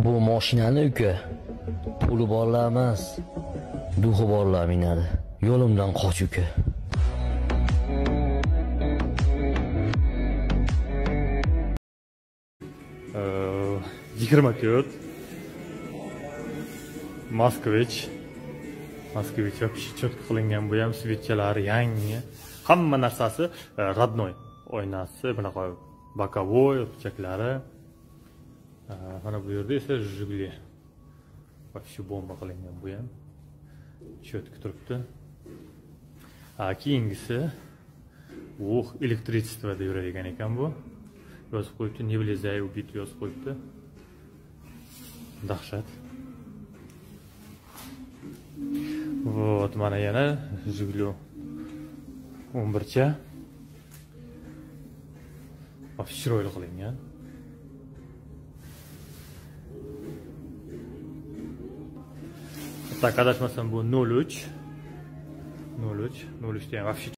Bu mashinani uka puli borlar emas, duhi borlar minadi. Yo'limdan qoch uka. Yigirma to'rt Moskvich вообще cho'tka qilingan, bu ham svitchalari yangi, hamma narsasi родной. Oynasi bunaqa bokovoy burchaklari. Mana bu yerda esa Jiguli. Вообще bomba qilingan, bu ham cho'tka turibdi. Keyingisi bu elektrichествоda yuradigan ekan bu. Yozib qo'yibdi, не влезай убит yozib qo'yibdi. Dahshat. Вот, mana yana Jiguli 11cha. Вообще chiroyli qilingan. Так, adashmasam bu 03 da ham вообще